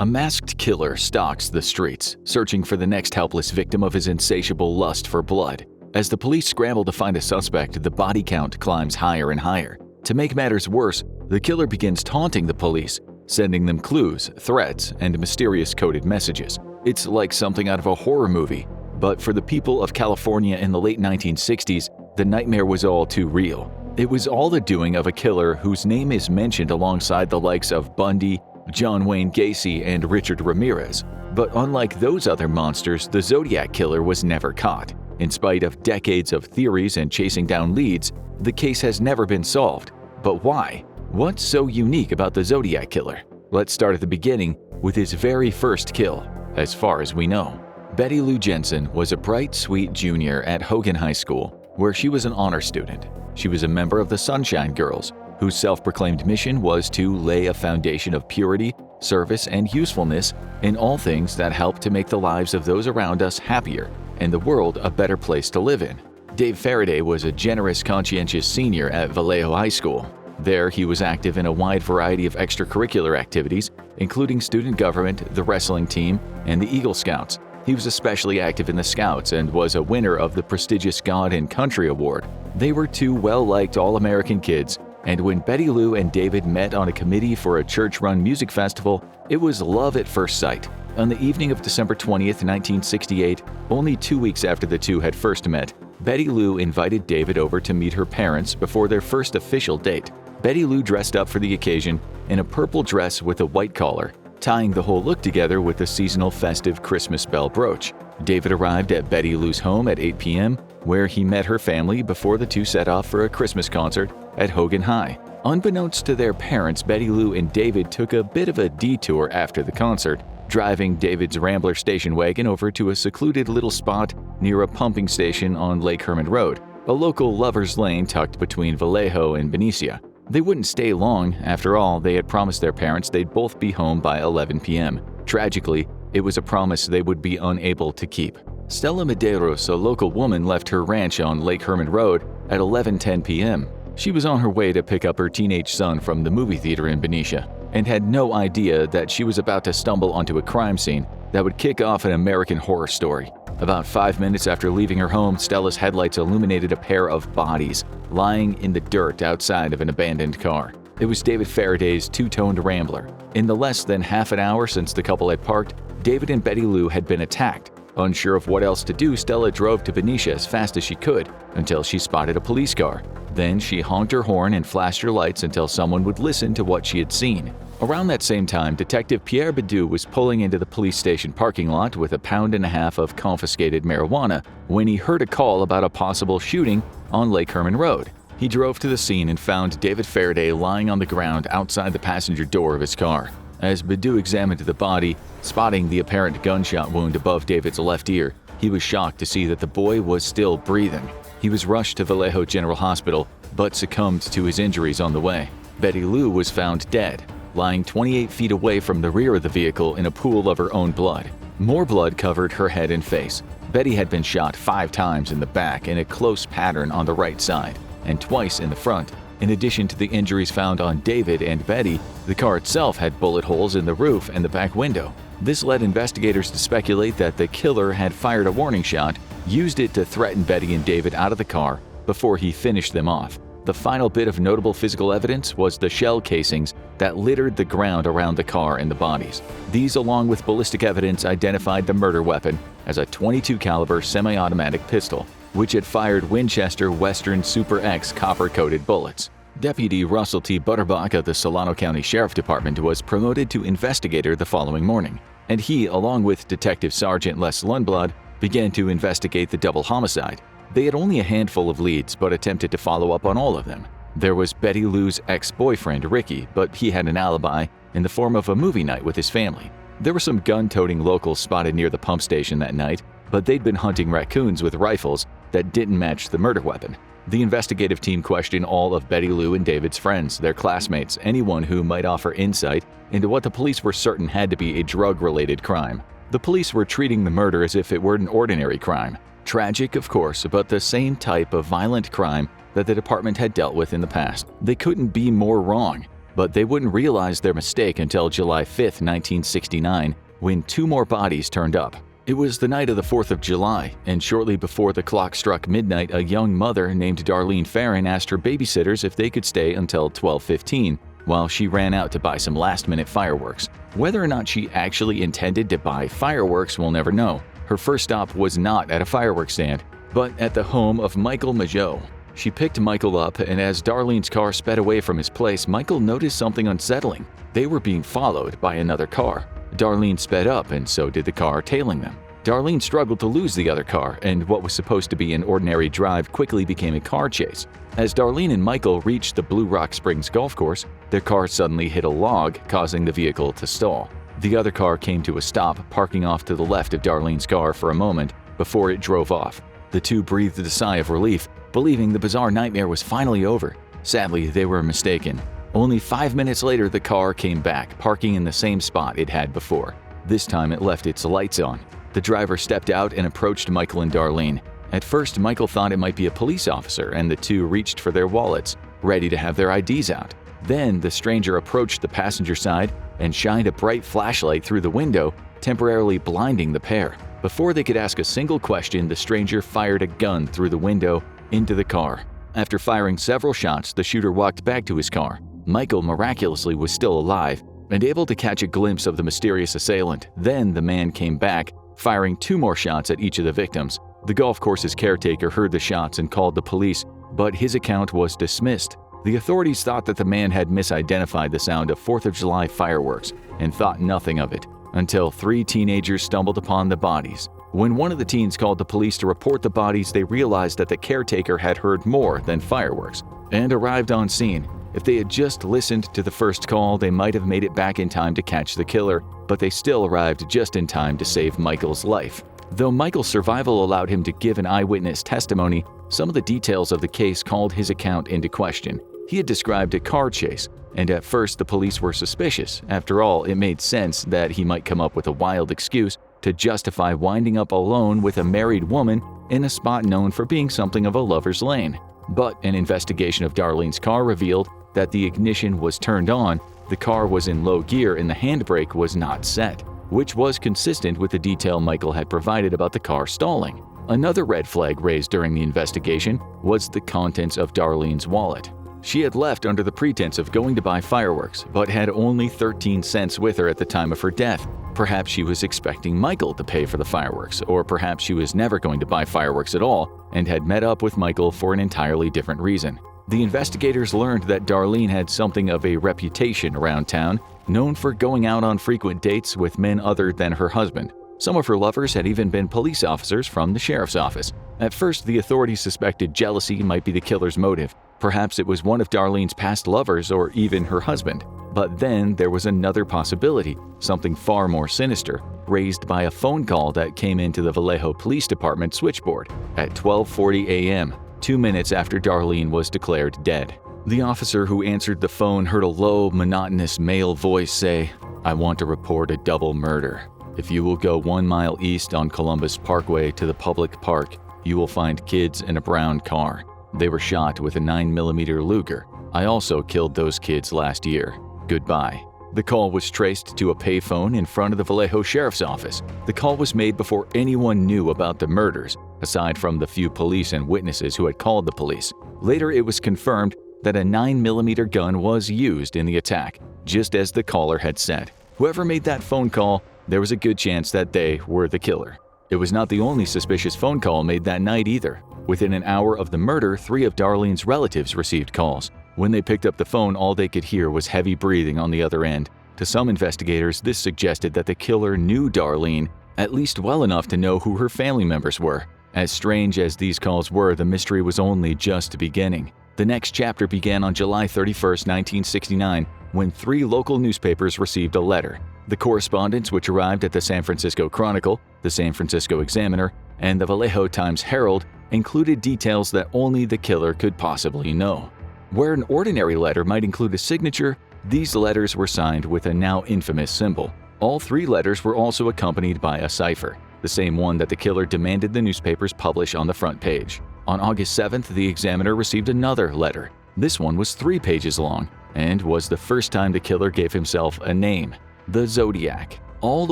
A masked killer stalks the streets, searching for the next helpless victim of his insatiable lust for blood. As the police scramble to find a suspect, the body count climbs higher and higher. To make matters worse, the killer begins taunting the police, sending them clues, threats, and mysterious coded messages. It's like something out of a horror movie. But for the people of California in the late 1960s, the nightmare was all too real. It was all the doing of a killer whose name is mentioned alongside the likes of Bundy, John Wayne Gacy, and Richard Ramirez. But unlike those other monsters, the Zodiac Killer was never caught. In spite of decades of theories and chasing down leads, the case has never been solved. But why? What's so unique about the Zodiac Killer? Let's start at the beginning with his very first kill, as far as we know. Betty Lou Jensen was a bright, sweet junior at Hogan High School, where she was an honor student. She was a member of the Sunshine Girls, whose self-proclaimed mission was to lay a foundation of purity, service, and usefulness in all things that help to make the lives of those around us happier and the world a better place to live in. Dave Faraday was a generous, conscientious senior at Vallejo High School. There, he was active in a wide variety of extracurricular activities, including student government, the wrestling team, and the Eagle Scouts. He was especially active in the Scouts and was a winner of the prestigious God and Country Award. They were two well-liked all-American kids, and when Betty Lou and David met on a committee for a church-run music festival, it was love at first sight. On the evening of December 20th, 1968, only 2 weeks after the two had first met, Betty Lou invited David over to meet her parents before their first official date. Betty Lou dressed up for the occasion in a purple dress with a white collar, tying the whole look together with a seasonal festive Christmas bell brooch. David arrived at Betty Lou's home at 8 p.m., where he met her family before the two set off for a Christmas concert at Hogan High. Unbeknownst to their parents, Betty Lou and David took a bit of a detour after the concert, driving David's Rambler station wagon over to a secluded little spot near a pumping station on Lake Herman Road, a local lover's lane tucked between Vallejo and Benicia. They wouldn't stay long. After all, they had promised their parents they'd both be home by 11 p.m. Tragically, it was a promise they would be unable to keep. Stella Medeiros, a local woman, left her ranch on Lake Herman Road at 11:10 p.m. She was on her way to pick up her teenage son from the movie theater in Benicia and had no idea that she was about to stumble onto a crime scene that would kick off an American horror story. About 5 minutes after leaving her home, Stella's headlights illuminated a pair of bodies lying in the dirt outside of an abandoned car. It was David Faraday's two-toned Rambler. In the less than half an hour since the couple had parked, David and Betty Lou had been attacked. Unsure of what else to do, Stella drove to Benicia as fast as she could until she spotted a police car. Then she honked her horn and flashed her lights until someone would listen to what she had seen. Around that same time, Detective Pierre Bidou was pulling into the police station parking lot with 1.5 pounds of confiscated marijuana when he heard a call about a possible shooting on Lake Herman Road. He drove to the scene and found David Faraday lying on the ground outside the passenger door of his car. As Bidou examined the body, spotting the apparent gunshot wound above David's left ear, he was shocked to see that the boy was still breathing. He was rushed to Vallejo General Hospital, but succumbed to his injuries on the way. Betty Lou was found dead, lying 28 feet away from the rear of the vehicle in a pool of her own blood. More blood covered her head and face. Betty had been shot 5 times in the back in a close pattern on the right side, and twice in the front. In addition to the injuries found on David and Betty, the car itself had bullet holes in the roof and the back window. This led investigators to speculate that the killer had fired a warning shot, used it to threaten Betty and David out of the car before he finished them off. The final bit of notable physical evidence was the shell casings that littered the ground around the car and the bodies. These, along with ballistic evidence, identified the murder weapon as a .22 caliber semi-automatic pistol, which had fired Winchester Western Super X copper-coated bullets. Deputy Russell T. Butterbach of the Solano County Sheriff Department was promoted to investigator the following morning, and he, along with Detective Sergeant Les Lundblad, began to investigate the double homicide. They had only a handful of leads, but attempted to follow up on all of them. There was Betty Lou's ex-boyfriend, Ricky, but he had an alibi in the form of a movie night with his family. There were some gun-toting locals spotted near the pump station that night, but they'd been hunting raccoons with rifles that didn't match the murder weapon. The investigative team questioned all of Betty Lou and David's friends, their classmates, anyone who might offer insight into what the police were certain had to be a drug-related crime. The police were treating the murder as if it were an ordinary crime. Tragic, of course, but the same type of violent crime that the department had dealt with in the past. They couldn't be more wrong. But they wouldn't realize their mistake until July 5, 1969, when 2 more bodies turned up. It was the night of the 4th of July, and shortly before the clock struck midnight, a young mother named Darlene Farron asked her babysitters if they could stay until 12:15, while she ran out to buy some last-minute fireworks. Whether or not she actually intended to buy fireworks, we'll never know. Her first stop was not at a fireworks stand, but at the home of Michael Mageau. She picked Michael up, and as Darlene's car sped away from his place, Michael noticed something unsettling. They were being followed by another car. Darlene sped up, and so did the car tailing them. Darlene struggled to lose the other car, and what was supposed to be an ordinary drive quickly became a car chase. As Darlene and Michael reached the Blue Rock Springs golf course, their car suddenly hit a log, causing the vehicle to stall. The other car came to a stop, parking off to the left of Darlene's car for a moment before it drove off. The two breathed a sigh of relief, believing the bizarre nightmare was finally over. Sadly, they were mistaken. Only 5 minutes later, the car came back, parking in the same spot it had before. This time it left its lights on. The driver stepped out and approached Michael and Darlene. At first, Michael thought it might be a police officer, and the two reached for their wallets, ready to have their IDs out. Then, the stranger approached the passenger side and shined a bright flashlight through the window, temporarily blinding the pair. Before they could ask a single question, the stranger fired a gun through the window into the car. After firing several shots, the shooter walked back to his car. Michael miraculously was still alive and able to catch a glimpse of the mysterious assailant. Then the man came back, firing 2 more shots at each of the victims. The golf course's caretaker heard the shots and called the police, but his account was dismissed. The authorities thought that the man had misidentified the sound of 4th of July fireworks and thought nothing of it, until 3 teenagers stumbled upon the bodies. When one of the teens called the police to report the bodies, they realized that the caretaker had heard more than fireworks and arrived on scene. If they had just listened to the first call, they might have made it back in time to catch the killer, but they still arrived just in time to save Michael's life. Though Michael's survival allowed him to give an eyewitness testimony, some of the details of the case called his account into question. He had described a car chase, and at first the police were suspicious. After all, it made sense that he might come up with a wild excuse to justify winding up alone with a married woman in a spot known for being something of a lover's lane. But an investigation of Darlene's car revealed that the ignition was turned on, the car was in low gear, and the handbrake was not set, which was consistent with the detail Michael had provided about the car stalling. Another red flag raised during the investigation was the contents of Darlene's wallet. She had left under the pretense of going to buy fireworks, but had only 13 cents with her at the time of her death. Perhaps she was expecting Michael to pay for the fireworks, or perhaps she was never going to buy fireworks at all and had met up with Michael for an entirely different reason. The investigators learned that Darlene had something of a reputation around town, known for going out on frequent dates with men other than her husband. Some of her lovers had even been police officers from the sheriff's office. At first, the authorities suspected jealousy might be the killer's motive. Perhaps it was one of Darlene's past lovers or even her husband. But then there was another possibility, something far more sinister, raised by a phone call that came into the Vallejo Police Department switchboard at 12:40 a.m., 2 minutes after Darlene was declared dead. The officer who answered the phone heard a low, monotonous male voice say, "I want to report a double murder. If you will go 1 mile east on Columbus Parkway to the public park, you will find kids in a brown car. They were shot with a 9mm Luger. I also killed those kids last year. Goodbye." The call was traced to a payphone in front of the Vallejo Sheriff's Office. The call was made before anyone knew about the murders, aside from the few police and witnesses who had called the police. Later, it was confirmed that a 9mm gun was used in the attack, just as the caller had said. Whoever made that phone call, there was a good chance that they were the killer. It was not the only suspicious phone call made that night either. Within an hour of the murder, 3 of Darlene's relatives received calls. When they picked up the phone, all they could hear was heavy breathing on the other end. To some investigators, this suggested that the killer knew Darlene, at least well enough to know who her family members were. As strange as these calls were, the mystery was only just beginning. The next chapter began on July 31, 1969, when 3 local newspapers received a letter. The correspondence, which arrived at the San Francisco Chronicle, the San Francisco Examiner, and the Vallejo Times-Herald, included details that only the killer could possibly know. Where an ordinary letter might include a signature, these letters were signed with a now infamous symbol. All 3 letters were also accompanied by a cipher, the same one that the killer demanded the newspapers publish on the front page. On August 7th, the Examiner received another letter. This one was 3 pages long. and was the first time the killer gave himself a name, the Zodiac. All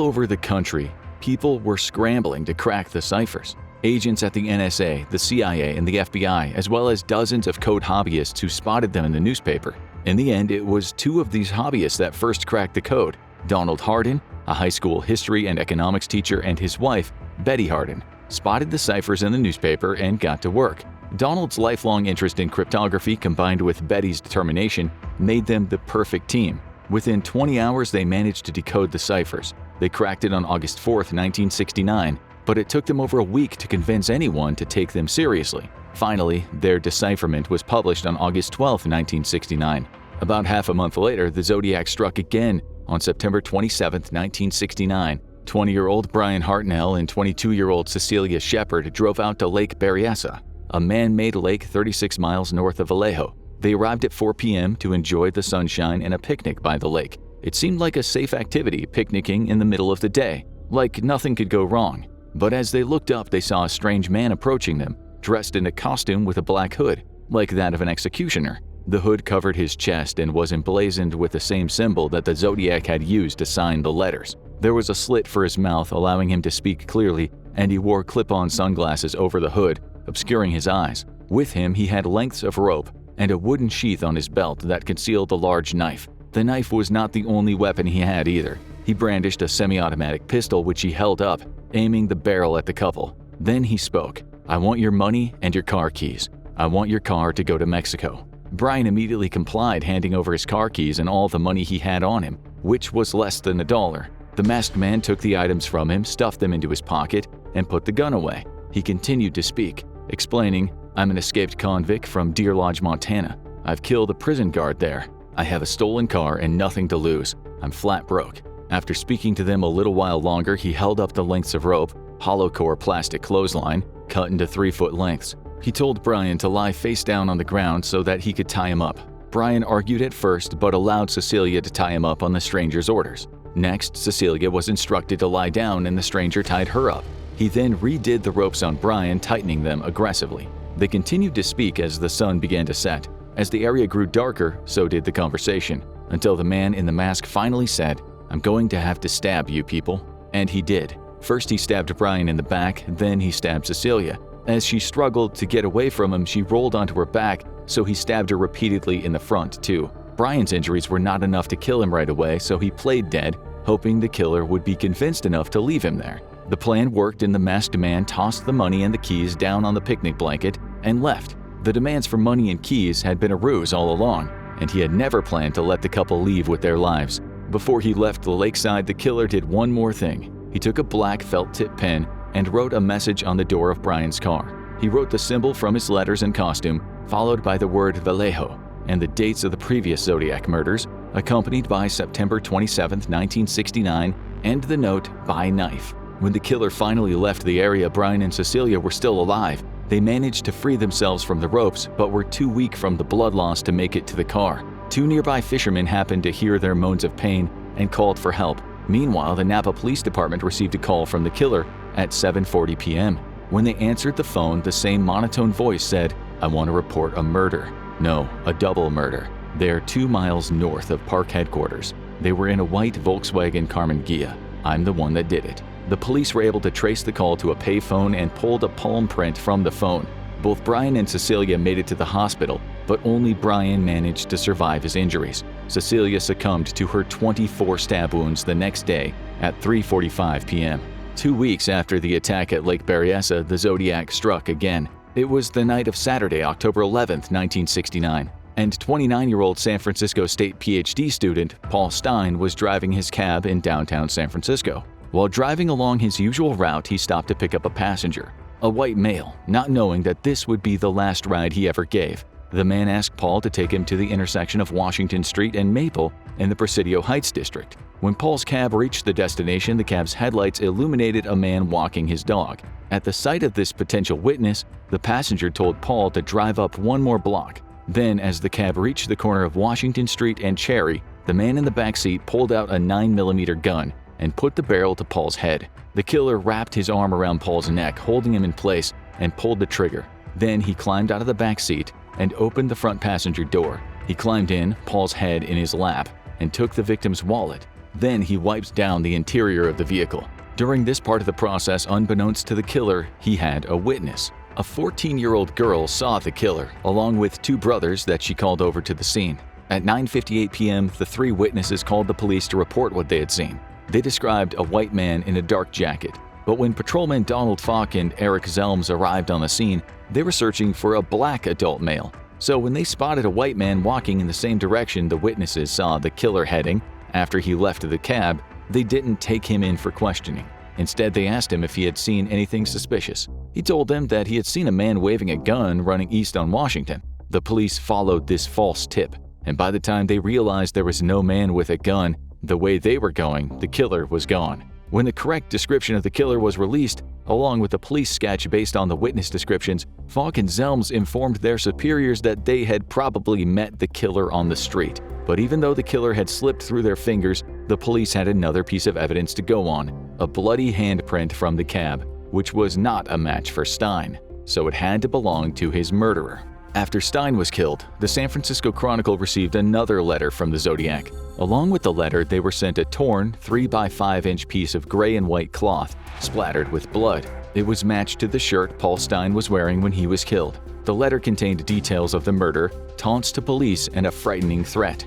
over the country, people were scrambling to crack the ciphers. Agents at the NSA, the CIA, and the FBI, as well as dozens of code hobbyists who spotted them in the newspaper. In the end, it was two of these hobbyists that first cracked the code: Donald Hardin, a high school history and economics teacher, and his wife, Betty Hardin, spotted the ciphers in the newspaper and got to work. Donald's lifelong interest in cryptography combined with Betty's determination made them the perfect team. Within 20 hours, they managed to decode the ciphers. They cracked it on August 4, 1969, but it took them over a week to convince anyone to take them seriously. Finally, their decipherment was published on August 12, 1969. About half a month later, the Zodiac struck again on September 27, 1969. 20-year-old Brian Hartnell and 22-year-old Cecilia Shepard drove out to Lake Berryessa, a man-made lake 36 miles north of Vallejo. They arrived at 4 p.m. to enjoy the sunshine and a picnic by the lake. It seemed like a safe activity, picnicking in the middle of the day, like nothing could go wrong. But as they looked up, they saw a strange man approaching them, dressed in a costume with a black hood, like that of an executioner. The hood covered his chest and was emblazoned with the same symbol that the Zodiac had used to sign the letters. There was a slit for his mouth, allowing him to speak clearly, and he wore clip-on sunglasses over the hood, obscuring his eyes. With him, he had lengths of rope and a wooden sheath on his belt that concealed a large knife. The knife was not the only weapon he had either. He brandished a semi-automatic pistol which he held up, aiming the barrel at the couple. Then he spoke, "I want your money and your car keys. I want your car to go to Mexico." Brian immediately complied, handing over his car keys and all the money he had on him, which was less than $1. The masked man took the items from him, stuffed them into his pocket, and put the gun away. He continued to speak, explaining, "I'm an escaped convict from Deer Lodge, Montana. I've killed a prison guard there. I have a stolen car and nothing to lose. I'm flat broke." After speaking to them a little while longer, he held up the lengths of rope, hollow core plastic clothesline, cut into 3-foot lengths. He told Brian to lie face down on the ground so that he could tie him up. Brian argued at first, but allowed Cecilia to tie him up on the stranger's orders. Next, Cecilia was instructed to lie down and the stranger tied her up. He then redid the ropes on Brian, tightening them aggressively. They continued to speak as the sun began to set. As the area grew darker, so did the conversation, until the man in the mask finally said, "I'm going to have to stab you people." And he did. First he stabbed Brian in the back, then he stabbed Cecilia. As she struggled to get away from him, she rolled onto her back, so he stabbed her repeatedly in the front too. Brian's injuries were not enough to kill him right away, so he played dead, hoping the killer would be convinced enough to leave him there. The plan worked and the masked man tossed the money and the keys down on the picnic blanket and left. The demands for money and keys had been a ruse all along, and he had never planned to let the couple leave with their lives. Before he left the lakeside, the killer did one more thing. He took a black felt-tip pen and wrote a message on the door of Brian's car. He wrote the symbol from his letters and costume, followed by the word Vallejo and the dates of the previous Zodiac murders, accompanied by September 27, 1969, and the note, "By knife." When the killer finally left the area, Brian and Cecilia were still alive. They managed to free themselves from the ropes, but were too weak from the blood loss to make it to the car. 2 nearby fishermen happened to hear their moans of pain and called for help. Meanwhile, the Napa Police Department received a call from the killer at 7:40 p.m. When they answered the phone, the same monotone voice said, "I want to report a murder. No, a double murder. They're 2 miles north of park headquarters. They were in a white Volkswagen Carmen Ghia. I'm the one that did it." The police were able to trace the call to a payphone and pulled a palm print from the phone. Both Brian and Cecilia made it to the hospital, but only Brian managed to survive his injuries. Cecilia succumbed to her 24 stab wounds the next day at 3:45 p.m. 2 weeks after the attack at Lake Berryessa, the Zodiac struck again. It was the night of Saturday, October 11, 1969, and 29-year-old San Francisco State PhD student Paul Stein was driving his cab in downtown San Francisco. While driving along his usual route, he stopped to pick up a passenger, a white male, not knowing that this would be the last ride he ever gave. The man asked Paul to take him to the intersection of Washington Street and Maple in the Presidio Heights district. When Paul's cab reached the destination, the cab's headlights illuminated a man walking his dog. At the sight of this potential witness, the passenger told Paul to drive up 1 more block. Then, as the cab reached the corner of Washington Street and Cherry, the man in the backseat pulled out a 9mm gun and put the barrel to Paul's head. The killer wrapped his arm around Paul's neck, holding him in place, and pulled the trigger. Then he climbed out of the back seat and opened the front passenger door. He climbed in, Paul's head in his lap, and took the victim's wallet. Then he wiped down the interior of the vehicle. During this part of the process, unbeknownst to the killer, he had a witness. A 14-year-old girl saw the killer, along with two brothers that she called over to the scene. At 9:58 p.m., the three witnesses called the police to report what they had seen. They described a white man in a dark jacket. But when patrolmen Donald Falk and Eric Zelms arrived on the scene, they were searching for a black adult male. So when they spotted a white man walking in the same direction the witnesses saw the killer heading after he left the cab, they didn't take him in for questioning. Instead, they asked him if he had seen anything suspicious. He told them that he had seen a man waving a gun running east on Washington. The police followed this false tip, and by the time they realized there was no man with a gun, the way they were going, the killer was gone. When the correct description of the killer was released, along with a police sketch based on the witness descriptions, Falk and Zelms informed their superiors that they had probably met the killer on the street. But even though the killer had slipped through their fingers, the police had another piece of evidence to go on: a bloody handprint from the cab, which was not a match for Stein, so it had to belong to his murderer. After Stein was killed, the San Francisco Chronicle received another letter from the Zodiac. Along with the letter, they were sent a torn 3x5-inch piece of gray and white cloth, splattered with blood. It was matched to the shirt Paul Stein was wearing when he was killed. The letter contained details of the murder, taunts to police, and a frightening threat.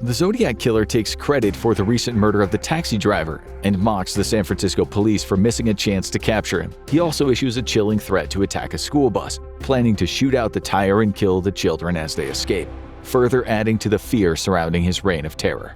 The Zodiac Killer takes credit for the recent murder of the taxi driver and mocks the San Francisco police for missing a chance to capture him. He also issues a chilling threat to attack a school bus, planning to shoot out the tire and kill the children as they escape, further adding to the fear surrounding his reign of terror.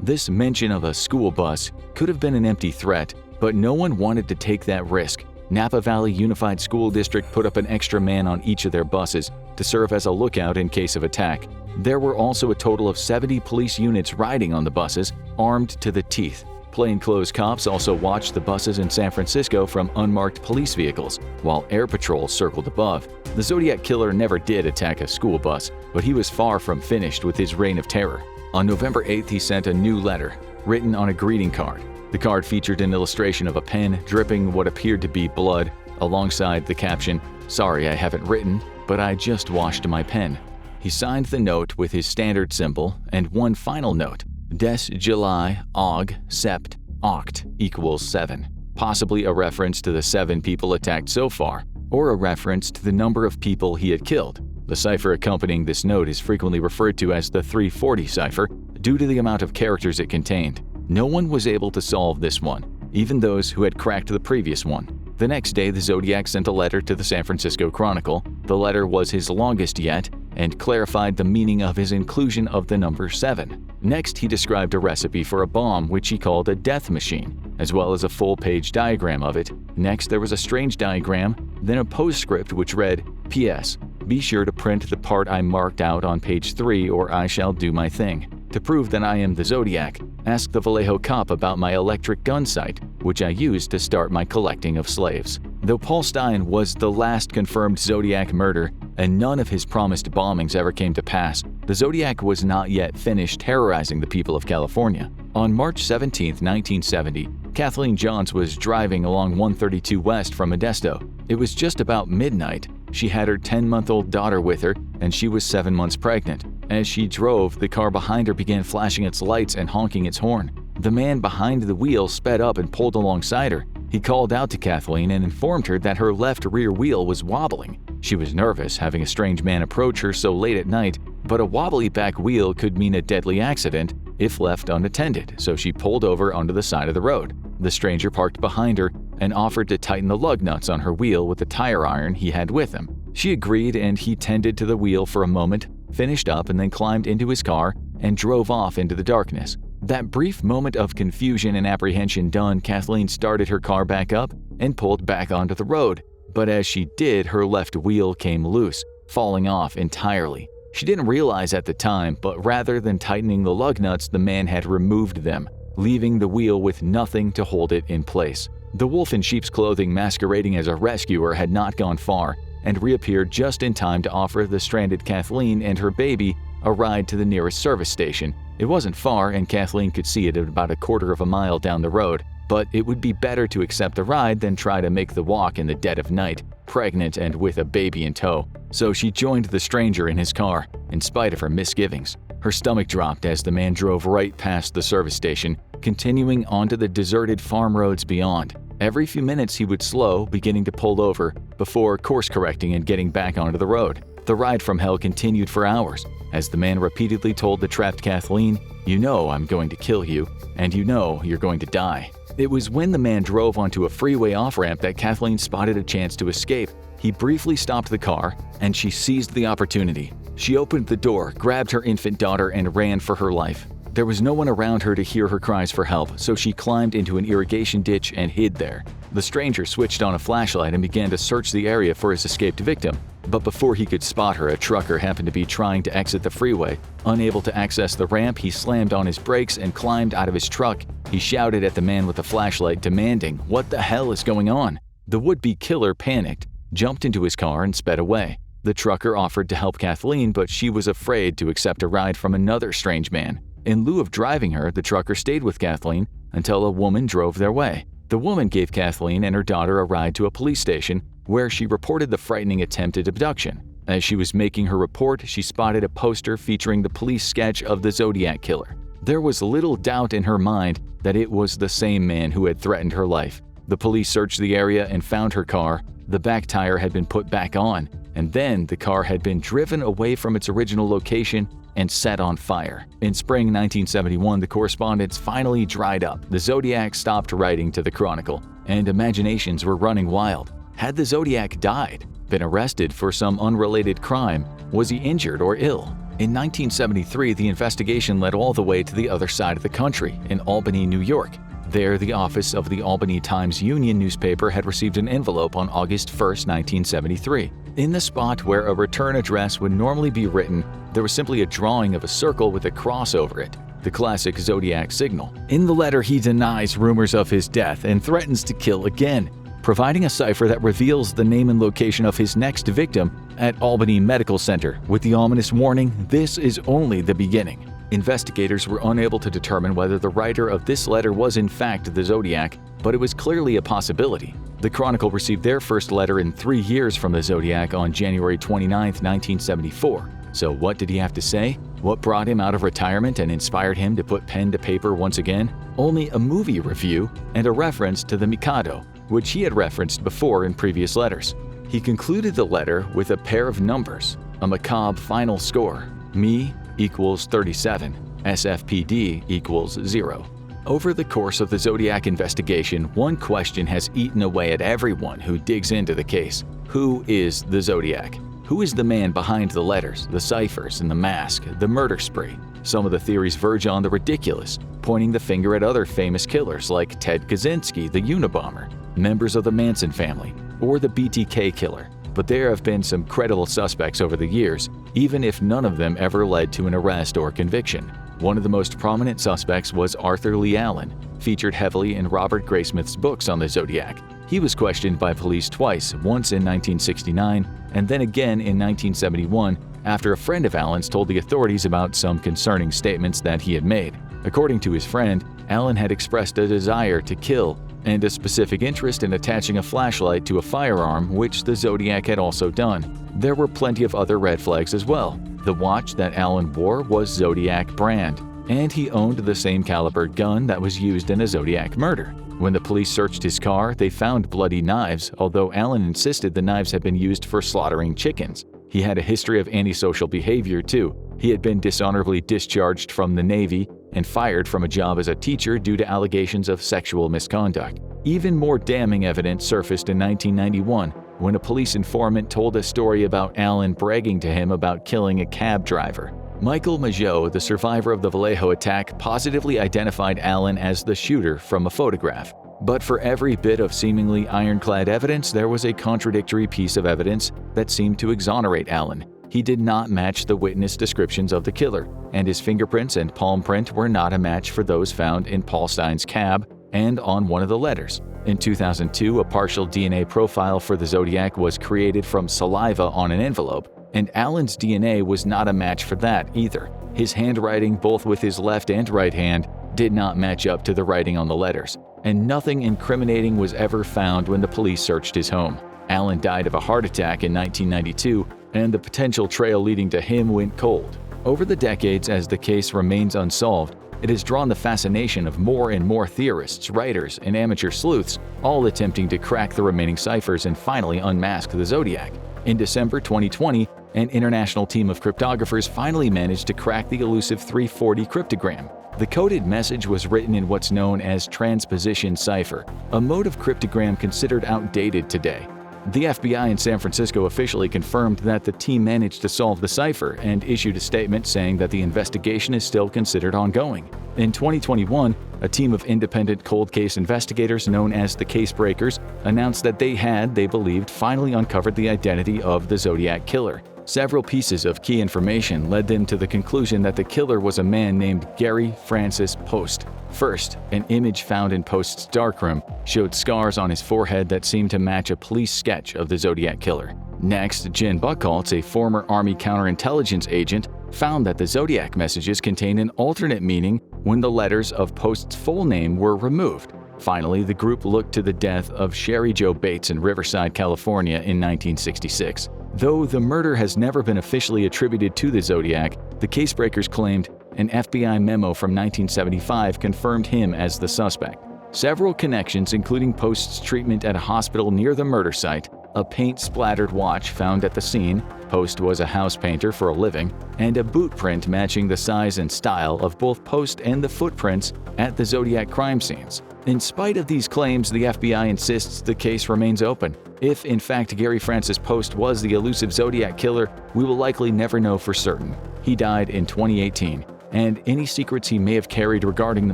This mention of a school bus could have been an empty threat, but no one wanted to take that risk. Napa Valley Unified School District put up an extra man on each of their buses to serve as a lookout in case of attack. There were also a total of 70 police units riding on the buses, armed to the teeth. Plainclothes cops also watched the buses in San Francisco from unmarked police vehicles, while air patrols circled above. The Zodiac Killer never did attack a school bus, but he was far from finished with his reign of terror. On November 8th, he sent a new letter, written on a greeting card. The card featured an illustration of a pen dripping what appeared to be blood, alongside the caption, "Sorry I haven't written, but I just washed my pen." He signed the note with his standard symbol and one final note, Des July Aug Sept Oct equals 7, possibly a reference to the 7 people attacked so far, or a reference to the number of people he had killed. The cipher accompanying this note is frequently referred to as the 340 cipher due to the amount of characters it contained. No one was able to solve this one, even those who had cracked the previous one. The next day, the Zodiac sent a letter to the San Francisco Chronicle. The letter was his longest yet and clarified the meaning of his inclusion of the number 7. Next, he described a recipe for a bomb which he called a death machine, as well as a full-page diagram of it. Next, there was a strange diagram, then a postscript which read, "P.S. Be sure to print the part I marked out on page 3 or I shall do my thing. To prove that I am the Zodiac, ask the Vallejo cop about my electric gun sight, which I used to start my collecting of slaves." Though Paul Stein was the last confirmed Zodiac murder, and none of his promised bombings ever came to pass, the Zodiac was not yet finished terrorizing the people of California. On March 17, 1970, Kathleen Johns was driving along 132 West from Modesto. It was just about midnight. She had her 10-month-old daughter with her, and she was 7 months pregnant. As she drove, the car behind her began flashing its lights and honking its horn. The man behind the wheel sped up and pulled alongside her. He called out to Kathleen and informed her that her left rear wheel was wobbling. She was nervous having a strange man approach her so late at night, but a wobbly back wheel could mean a deadly accident if left unattended, so she pulled over onto the side of the road. The stranger parked behind her and offered to tighten the lug nuts on her wheel with the tire iron he had with him. She agreed, and he tended to the wheel for a moment, finished up, and then climbed into his car and drove off into the darkness. That brief moment of confusion and apprehension done, Kathleen started her car back up and pulled back onto the road. But as she did, her left wheel came loose, falling off entirely. She didn't realize at the time, but rather than tightening the lug nuts, the man had removed them, leaving the wheel with nothing to hold it in place. The wolf in sheep's clothing masquerading as a rescuer had not gone far and reappeared just in time to offer the stranded Kathleen and her baby a ride to the nearest service station. It wasn't far, and Kathleen could see it at about a quarter of a mile down the road. but it would be better to accept the ride than try to make the walk in the dead of night, pregnant and with a baby in tow. So she joined the stranger in his car, in spite of her misgivings. Her stomach dropped as the man drove right past the service station, continuing onto the deserted farm roads beyond. Every few minutes he would slow, beginning to pull over, before course-correcting and getting back onto the road. The ride from hell continued for hours, as the man repeatedly told the trapped Kathleen, "You know I'm going to kill you, and you know you're going to die." It was when the man drove onto a freeway off-ramp that Kathleen spotted a chance to escape. He briefly stopped the car, and she seized the opportunity. She opened the door, grabbed her infant daughter, and ran for her life. There was no one around her to hear her cries for help, so she climbed into an irrigation ditch and hid there. The stranger switched on a flashlight and began to search the area for his escaped victim. But before he could spot her, a trucker happened to be trying to exit the freeway. Unable to access the ramp, he slammed on his brakes and climbed out of his truck. He shouted at the man with the flashlight, demanding, "What the hell is going on?" The would-be killer panicked, jumped into his car, and sped away. The trucker offered to help Kathleen, but she was afraid to accept a ride from another strange man. In lieu of driving her, the trucker stayed with Kathleen until a woman drove their way. The woman gave Kathleen and her daughter a ride to a police station, where she reported the frightening attempted abduction. As she was making her report, she spotted a poster featuring the police sketch of the Zodiac Killer. There was little doubt in her mind that it was the same man who had threatened her life. The police searched the area and found her car. The back tire had been put back on, and then the car had been driven away from its original location and set on fire. In spring 1971, the correspondence finally dried up. The Zodiac stopped writing to the Chronicle, and imaginations were running wild. Had the Zodiac died? Been arrested for some unrelated crime? Was he injured or ill? In 1973, the investigation led all the way to the other side of the country, in Albany, New York. There, the office of the Albany Times-Union newspaper had received an envelope on August 1, 1973. In the spot where a return address would normally be written, there was simply a drawing of a circle with a cross over it, the classic Zodiac signal. In the letter, he denies rumors of his death and threatens to kill again, providing a cipher that reveals the name and location of his next victim at Albany Medical Center, with the ominous warning, "This is only the beginning." Investigators were unable to determine whether the writer of this letter was in fact the Zodiac, but it was clearly a possibility. The Chronicle received their first letter in 3 years from the Zodiac on January 29, 1974. So what did he have to say? What brought him out of retirement and inspired him to put pen to paper once again? Only a movie review and a reference to the Mikado, which he had referenced before in previous letters. He concluded the letter with a pair of numbers, a macabre final score, me equals 37, SFPD equals 0. Over the course of the Zodiac investigation, one question has eaten away at everyone who digs into the case. Who is the Zodiac? Who is the man behind the letters, the ciphers, and the mask, the murder spree? Some of the theories verge on the ridiculous, pointing the finger at other famous killers like Ted Kaczynski, the Unabomber, members of the Manson family, or the BTK killer. But there have been some credible suspects over the years, even if none of them ever led to an arrest or conviction. One of the most prominent suspects was Arthur Lee Allen, featured heavily in Robert Graysmith's books on the Zodiac. He was questioned by police twice, once in 1969 and then again in 1971, after a friend of Allen's told the authorities about some concerning statements that he had made. According to his friend, Allen had expressed a desire to kill and a specific interest in attaching a flashlight to a firearm, which the Zodiac had also done. There were plenty of other red flags as well. The watch that Allen wore was Zodiac brand, and he owned the same caliber gun that was used in a Zodiac murder. When the police searched his car, they found bloody knives, although Allen insisted the knives had been used for slaughtering chickens. He had a history of antisocial behavior too. He had been dishonorably discharged from the Navy and fired from a job as a teacher due to allegations of sexual misconduct. Even more damning evidence surfaced in 1991 when a police informant told a story about Allen bragging to him about killing a cab driver. Michael Mageau, the survivor of the Vallejo attack, positively identified Allen as the shooter from a photograph. But for every bit of seemingly ironclad evidence, there was a contradictory piece of evidence that seemed to exonerate Allen. He did not match the witness descriptions of the killer, and his fingerprints and palm print were not a match for those found in Paul Stein's cab and on one of the letters. In 2002, a partial DNA profile for the Zodiac was created from saliva on an envelope, and Allen's DNA was not a match for that either. His handwriting, both with his left and right hand, did not match up to the writing on the letters. and nothing incriminating was ever found when the police searched his home. Allen died of a heart attack in 1992, and the potential trail leading to him went cold. Over the decades, as the case remains unsolved, it has drawn the fascination of more and more theorists, writers, and amateur sleuths, all attempting to crack the remaining ciphers and finally unmask the Zodiac. In December 2020, an international team of cryptographers finally managed to crack the elusive 340 cryptogram. The coded message was written in what's known as transposition cipher, a mode of cryptogram considered outdated today. The FBI in San Francisco officially confirmed that the team managed to solve the cipher and issued a statement saying that the investigation is still considered ongoing. In 2021, a team of independent cold case investigators known as the Case Breakers announced that they believed, finally uncovered the identity of the Zodiac Killer. Several pieces of key information led them to the conclusion that the killer was a man named Gary Francis Post. First, an image found in Post's darkroom showed scars on his forehead that seemed to match a police sketch of the Zodiac Killer. Next, Jen Buchholz, a former Army counterintelligence agent, found that the Zodiac messages contained an alternate meaning when the letters of Post's full name were removed. Finally, the group looked to the death of Sherry Jo Bates in Riverside, California in 1966. Though the murder has never been officially attributed to the Zodiac, the Casebreakers claimed an FBI memo from 1975 confirmed him as the suspect. Several connections, including Post's treatment at a hospital near the murder site, a paint-splattered watch found at the scene — Post was a house painter for a living — and a boot print matching the size and style of both Post and the footprints at the Zodiac crime scenes. In spite of these claims, the FBI insists the case remains open. If, in fact, Gary Francis Post was the elusive Zodiac Killer, we will likely never know for certain. He died in 2018, and any secrets he may have carried regarding the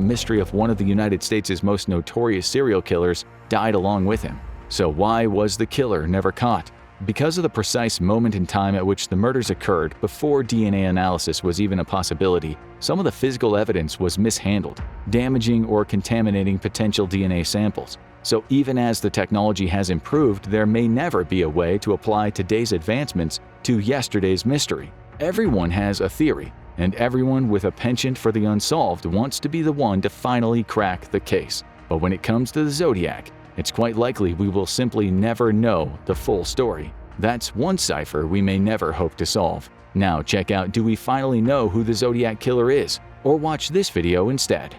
mystery of one of the United States' most notorious serial killers died along with him. So why was the killer never caught? Because of the precise moment in time at which the murders occurred, before DNA analysis was even a possibility, some of the physical evidence was mishandled, damaging or contaminating potential DNA samples. So even as the technology has improved, there may never be a way to apply today's advancements to yesterday's mystery. Everyone has a theory, and everyone with a penchant for the unsolved wants to be the one to finally crack the case. But when it comes to the Zodiac, it's quite likely we will simply never know the full story. That's one cipher we may never hope to solve. Now check out Do We Finally Know Who the Zodiac Killer Is? Or watch this video instead.